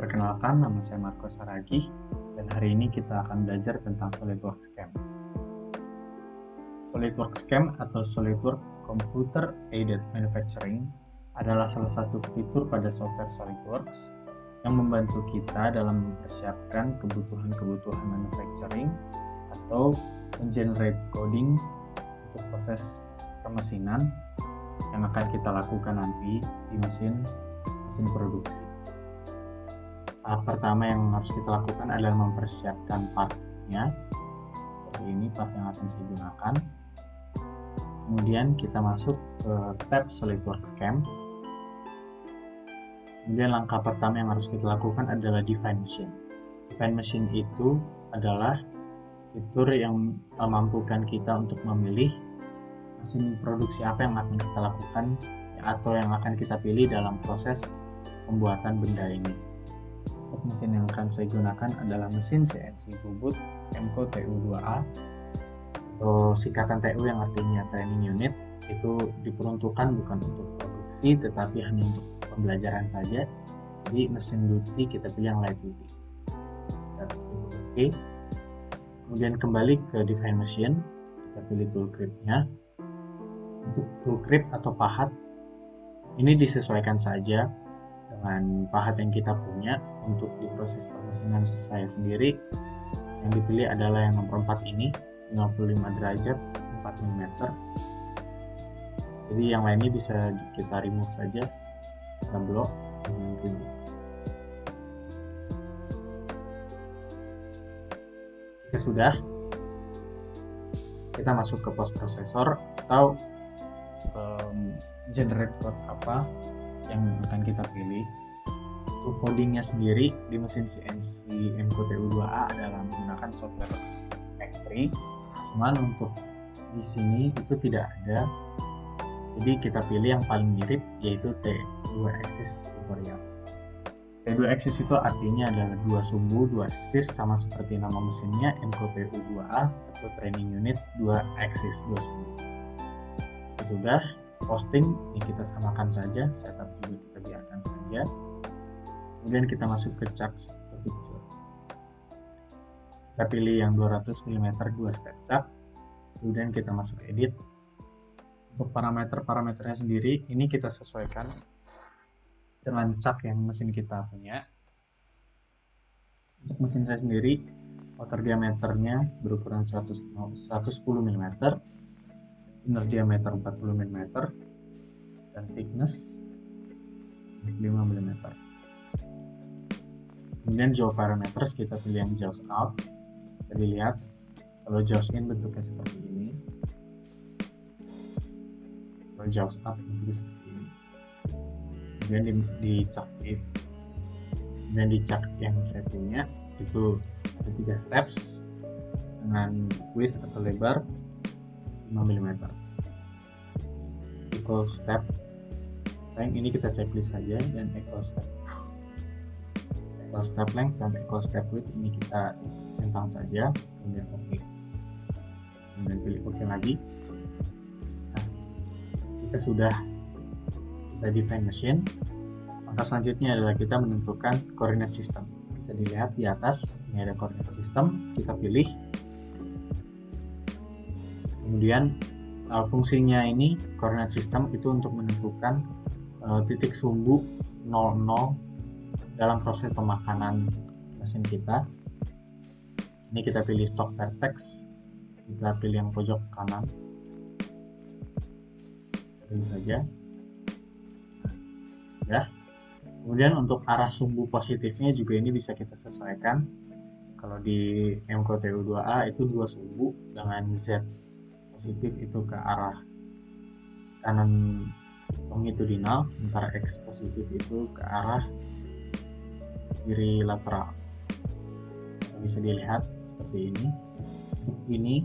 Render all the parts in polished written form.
Perkenalkan, nama saya Marco Saragih, dan hari ini kita akan belajar tentang SolidWorks CAM. SolidWorks CAM atau SolidWorks Computer Aided Manufacturing adalah salah satu fitur pada software SolidWorks yang membantu kita dalam mempersiapkan kebutuhan-kebutuhan manufacturing atau generate coding untuk proses permesinan yang akan kita lakukan nanti di mesin produksi. Tahap pertama yang harus kita lakukan adalah mempersiapkan partnya. Seperti ini part yang akan saya gunakan. Kemudian kita masuk ke tab SolidWorks CAM. Kemudian langkah pertama yang harus kita lakukan adalah define machine. Define machine itu adalah fitur yang memampukan kita untuk memilih mesin produksi apa yang akan kita lakukan atau yang akan kita pilih dalam proses pembuatan benda ini. Untuk mesin yang akan saya gunakan adalah mesin CNC bubut MCO TU2A atau singkatan TU yang artinya training unit. Itu diperuntukkan bukan untuk produksi tetapi hanya untuk pembelajaran saja. Jadi mesin duty kita pilih yang light duty. Kita pilih OK. Kemudian kembali ke define machine, kita pilih tool grip-nya. Untuk tool grip atau pahat ini disesuaikan saja dengan pahat yang kita punya. Untuk di proses permesinan saya sendiri yang dipilih adalah yang nomor 4 ini, 55 derajat 4 mm. Jadi yang lainnya bisa kita remove saja, kita blok dengan remove. Jika sudah, kita masuk ke post processor atau generate code apa yang akan kita pilih. Untuk codingnya sendiri di mesin CNC MCO TU2A adalah menggunakan software factory. Cuman untuk di sini itu tidak ada. Jadi kita pilih yang paling mirip, yaitu T2 axis tutorial. T2 axis itu artinya adalah dua sumbu, dua axis, sama seperti nama mesinnya MCO TU2A atau training unit 2 axis, dua sumbu. Sudah posting ini kita samakan saja, setup juga kita biarkan saja. Kemudian kita masuk ke chart to picture. Kita pilih yang 200 mm 2 step chart. Kemudian kita masuk edit. Untuk parameternya sendiri ini kita sesuaikan dengan chart yang mesin kita punya. Untuk mesin saya sendiri outer diameternya berukuran 110 mm, inner diameter 40 mm, dan thickness 5 mm. Kemudian jaw parameters kita pilih yang jaws out. Bisa dilihat kalau jaws in bentuknya seperti ini, kalau jaws out bentuknya seperti ini. Kemudian di chart width, kemudian di chart yang saya punya itu ada 3 steps dengan width atau lebar 5 mm. Equal step length ini kita checklist saja, dan equal step length dan equal step width ini kita centang saja. Kemudian OK, kemudian pilih OK lagi. Nah, jika sudah kita define machine, maka selanjutnya adalah kita menentukan coordinate system. Bisa dilihat di atas ini ada coordinate system, kita pilih. Kemudian fungsinya ini coordinate system itu untuk menentukan titik sumbu 00 dalam proses pemakanan mesin kita. Ini kita pilih stock vertex, kita pilih yang pojok kanan, pilih saja ya. Kemudian untuk arah sumbu positifnya juga ini bisa kita sesuaikan. Kalau di MCO TU2A itu 2 sumbu dengan Z positif itu ke arah kanan longitudinal, sementara X positif itu ke arah kiri lateral. Bisa dilihat seperti ini. Untuk ini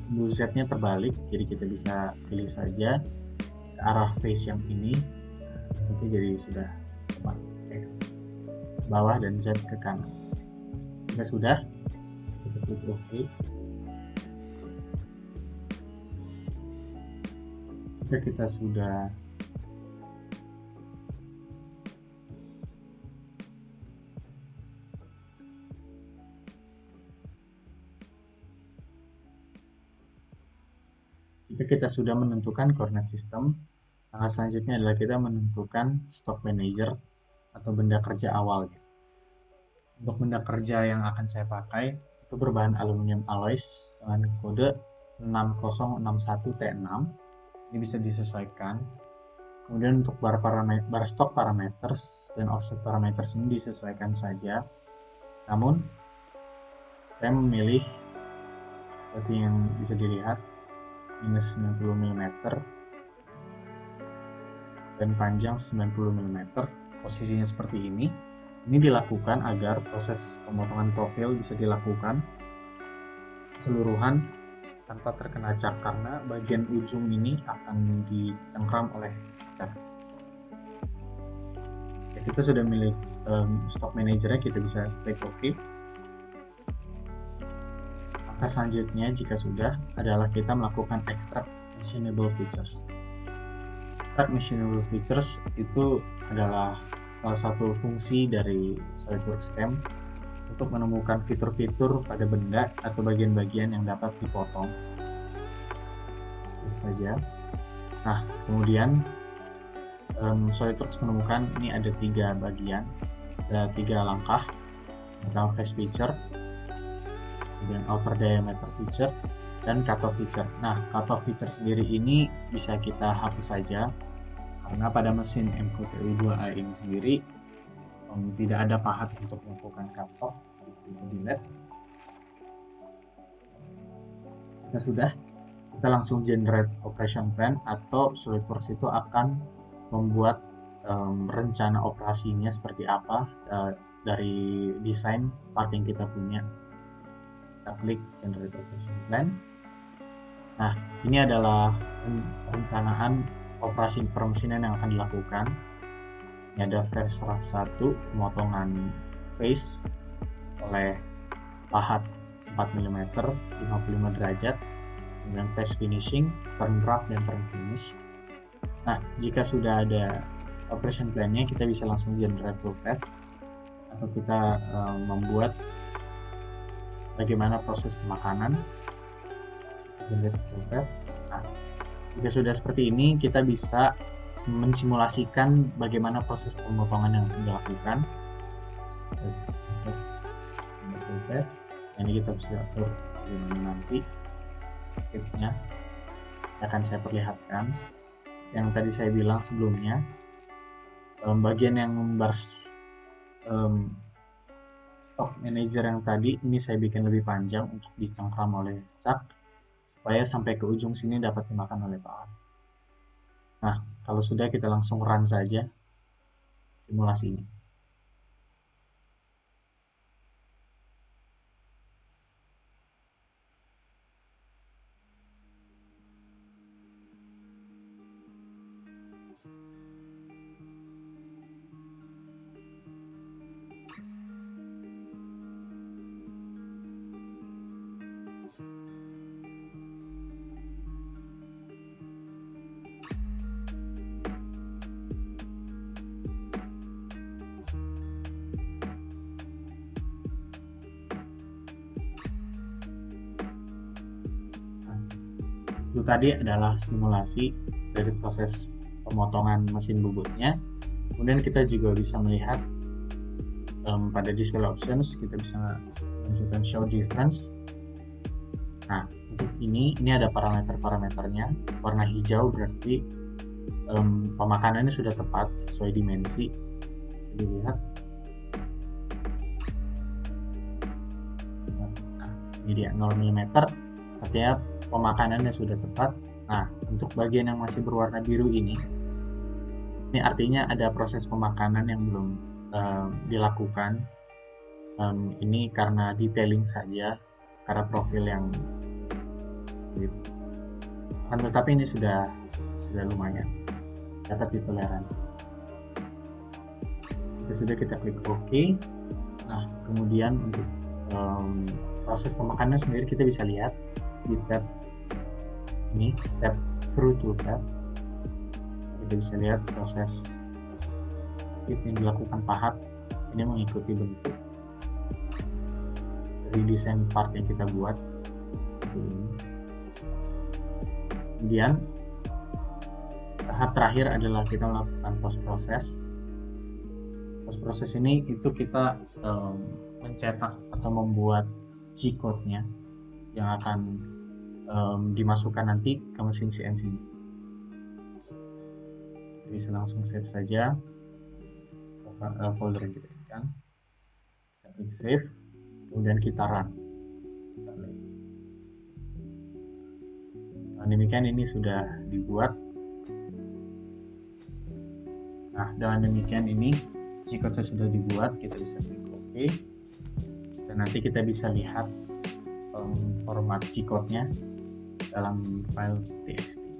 sumbu Z-nya terbalik, jadi kita bisa pilih saja ke arah face yang ini. Tapi jadi sudah tepat, X bawah dan Z ke kanan. Jika sudah, kita klik OK. Jika kita sudah Jika kita sudah menentukan coordinate system, langkah selanjutnya adalah kita menentukan stock manager atau benda kerja awal. Untuk benda kerja yang akan saya pakai itu berbahan aluminium alloys dengan kode 6061T6. Ini bisa disesuaikan. Kemudian untuk bar stock parameters dan offset parameters ini disesuaikan saja. Namun saya memilih seperti yang bisa dilihat minus 90 mm dan panjang 90 mm. Posisinya seperti ini. Ini dilakukan agar proses pemotongan profil bisa dilakukan keseluruhan tanpa terkena cat, karena bagian ujung ini akan dicengkram oleh cat. Ya, kita sudah milih stock managernya, kita bisa klik OK. Langkah selanjutnya jika sudah adalah kita melakukan extract machinable features. Extract machinable features itu adalah salah satu fungsi dari SolidWorks CAM untuk menemukan fitur-fitur pada benda atau bagian-bagian yang dapat dipotong. Itu saja. Nah, kemudian SolidWorks menemukan ini ada 3 bagian, ada 3 langkah. Pertama face feature, kemudian outer diameter feature, dan cutoff feature. Nah, cutoff feature sendiri ini bisa kita hapus saja karena pada mesin MQTU2A ini sendiri tidak ada pahat untuk melakukan cutoff, bisa dilihat. Jika sudah, kita langsung generate operation plan, atau SolidWorks itu akan membuat rencana operasinya seperti apa dari desain part yang kita punya. Kita klik generate operation plan. Nah, ini adalah perencanaan operasi permesinan yang akan dilakukan. Ini ada first rough 1, pemotongan face oleh pahat 4 mm 55 derajat, kemudian face finishing, turn rough, dan turn finish. Nah, jika sudah ada operation plan-nya, kita bisa langsung generate toolpath, atau kita membuat bagaimana proses pemakanan. Generate toolpath. Nah, jika sudah seperti ini, kita bisa mensimulasikan bagaimana proses pemotongan yang dilakukan. Ini kita bisa atur bagaimana nanti script-nya akan saya perlihatkan. Yang tadi saya bilang sebelumnya, bagian yang stock manager yang tadi ini saya bikin lebih panjang untuk dicengkram oleh cak, supaya sampai ke ujung sini dapat dimakan oleh pahat. Nah, kalau sudah, kita langsung run saja simulasinya. Itu tadi adalah simulasi dari proses pemotongan mesin bubutnya. Kemudian kita juga bisa melihat pada display options, kita bisa menunjukkan show difference. Nah, untuk ini ada parameter-parameternya. Warna hijau berarti pemakanannya sudah tepat sesuai dimensi. Bisa dilihat. Nah, ini dia 0 mm, artinya pemakanannya sudah tepat. Nah, untuk bagian yang masih berwarna biru ini artinya ada proses pemakanan yang belum dilakukan. Ini karena detailing saja, karena profil yang tetapi ini sudah lumayan dapat ditoleransi. Jika sudah, kita klik OK. Nah, kemudian untuk proses pemakanan sendiri kita bisa lihat di tab ini, step through toolpath. Kita bisa lihat proses yang dilakukan pahat ini mengikuti bentuk dari desain part yang kita buat. Kemudian tahap terakhir adalah kita melakukan post proses. Post proses ini itu kita mencetak atau membuat G-code-nya yang akan dimasukkan nanti ke mesin CNC. Kita bisa langsung save saja ke folder yang kita inginkan. Kita klik save, kemudian kita run. Nah, demikian ini sudah dibuat. Nah, dengan demikian ini G-code sudah dibuat, kita bisa klik OK, dan nanti kita bisa lihat format G-code-nya dalam file txt.